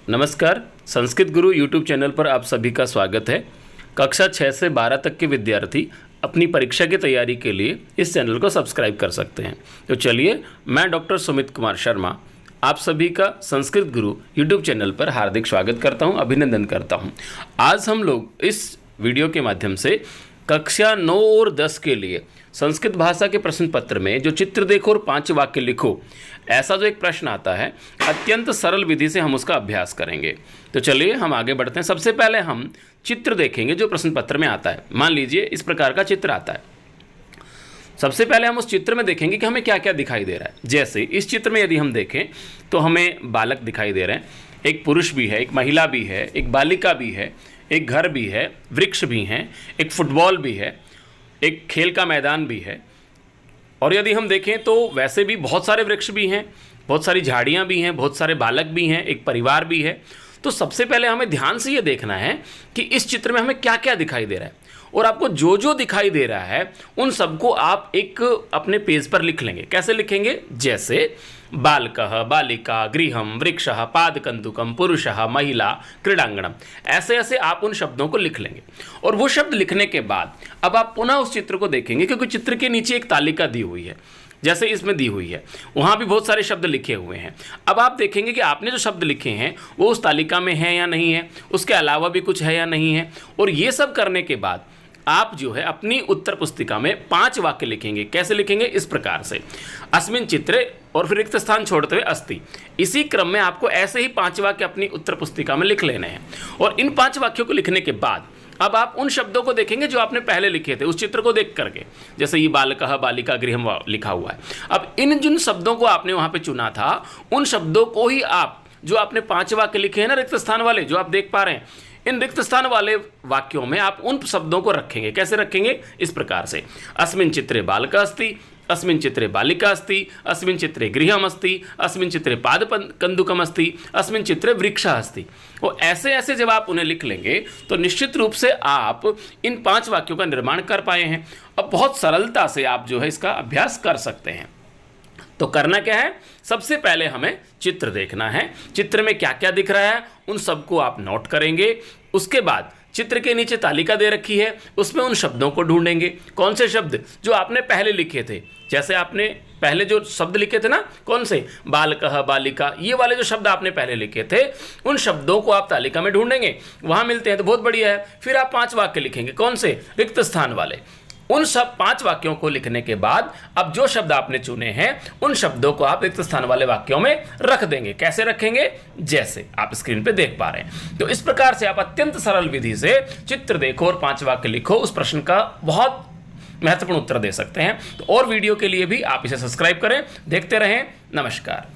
नमस्कार। संस्कृत गुरु YouTube channel पर आप सभी का स्वागत है। कक्षा 6 से 12 तक के विद्यार्थी अपनी परीक्षा की तैयारी के लिए इस चैनल को सब्सक्राइब कर सकते हैं। तो चलिए, मैं डॉक्टर सुमित कुमार शर्मा आप सभी का संस्कृत गुरु यूट्यूब चैनल पर हार्दिक स्वागत करता हूं, अभिनंदन करता हूं। आज हम लोग इस वीडियो के माध्यम से कक्षा 9 और 10 के लिए संस्कृत भाषा के प्रश्न पत्र में जो चित्र देखो और 5 वाक्य लिखो, ऐसा जो एक प्रश्न आता है, अत्यंत सरल विधि से हम उसका अभ्यास करेंगे। तो चलिए हम आगे बढ़ते हैं। सबसे पहले हम चित्र देखेंगे जो प्रश्न पत्र में आता है। मान लीजिए इस प्रकार का चित्र आता है। सबसे पहले हम उस चित्र में देखेंगे कि हमें क्या क्या दिखाई दे रहा है। जैसे इस चित्र में यदि हम देखें तो हमें बालक दिखाई दे रहे हैं, एक पुरुष भी है, एक महिला भी है, एक बालिका भी है, एक घर भी है, वृक्ष भी हैं, एक फुटबॉल भी है, एक खेल का मैदान भी है। और यदि हम देखें तो वैसे भी बहुत सारे वृक्ष भी हैं, बहुत सारी झाड़ियाँ भी हैं, बहुत सारे बालक भी हैं, एक परिवार भी है। तो सबसे पहले हमें ध्यान से ये देखना है कि इस चित्र में हमें क्या क्या दिखाई दे रहा है, और आपको जो जो दिखाई दे रहा है उन सबको आप एक अपने पेज पर लिख लेंगे। कैसे लिखेंगे? जैसे बालकः, बालिका, गृहम, वृक्षः, पादकंदुकम, पुरुषः, महिला, क्रीडांगणम। ऐसे ऐसे आप उन शब्दों को लिख लेंगे। और वो शब्द लिखने के बाद अब आप पुनः उस चित्र को देखेंगे, क्योंकि चित्र के नीचे एक तालिका दी हुई है, जैसे इसमें दी हुई है, वहाँ भी बहुत सारे शब्द लिखे हुए हैं। अब आप देखेंगे कि आपने जो शब्द लिखे हैं वो उस तालिका में है या नहीं है, उसके अलावा भी कुछ है या नहीं है। और ये सब करने के बाद आप जो है अपनी उत्तर पुस्तिका में 5 वाक्य लिखेंगे। कैसे लिखेंगे? इस प्रकार से, अस्मिन् चित्रे, और फिर रिक्त स्थान छोड़ते हुए अस्ति। इसी क्रम में आपको ऐसे ही 5 वाक्य अपनी उत्तर पुस्तिका में लिख लेने हैं। और इन 5 वाक्यों को लिखने के बाद अब आप उन शब्दों को देखेंगे जो आपने पहले लिखे थे उस चित्र को देख करके। जैसे ये बालकः, बालिका, गृहम लिखा हुआ है। अब इन जिन शब्दों को आपने वहाँ पे चुना था, उन शब्दों को ही आप, जो आपने 5 वाक्य लिखे हैं ना रिक्त स्थान वाले, जो आप देख पा रहे हैं, इन रिक्त स्थान वाले वाक्यों में आप उन शब्दों को रखेंगे। कैसे रखेंगे? इस प्रकार से, अस्मिन् चित्रे बालकः अस्ति, अस्मिन् चित्रे बालिका अस्ति, अस्मिन् चित्रे गृहम् अस्ति, अस्मिन् चित्रे पादकन्दुकम् अस्ति, अस्मिन् चित्रे वृक्षः अस्ति। और ऐसे ऐसे जब आप उन्हें लिख लेंगे तो निश्चित रूप से आप इन 5 वाक्यों का निर्माण कर पाए हैं। अब बहुत सरलता से आप जो है इसका अभ्यास कर सकते हैं। तो करना क्या है? सबसे पहले हमें चित्र देखना है। चित्र में क्या क्या दिख रहा है उन सबको आप नोट करेंगे। उसके बाद चित्र के नीचे तालिका दे रखी है, उसमें उन शब्दों को ढूंढेंगे। कौन से शब्द? जो आपने पहले लिखे थे। जैसे आपने पहले जो शब्द लिखे थे ना, कौन से? बालकः, बालिका, ये वाले जो शब्द आपने पहले लिखे थे, उन शब्दों को आप तालिका में ढूंढेंगे। वहाँ मिलते हैं तो बहुत बढ़िया है। फिर आप 5 वाक्य लिखेंगे। कौन से? रिक्त स्थान वाले। उन सब 5 वाक्यों को लिखने के बाद अब जो शब्द आपने चुने हैं उन शब्दों को आप रिक्त स्थान वाले वाक्यों में रख देंगे। कैसे रखेंगे? जैसे आप स्क्रीन पे देख पा रहे हैं। तो इस प्रकार से आप अत्यंत सरल विधि से चित्र देखो और 5 वाक्य लिखो, उस प्रश्न का बहुत महत्वपूर्ण उत्तर दे सकते हैं। तो और वीडियो के लिए भी आप इसे सब्सक्राइब करें, देखते रहें। नमस्कार।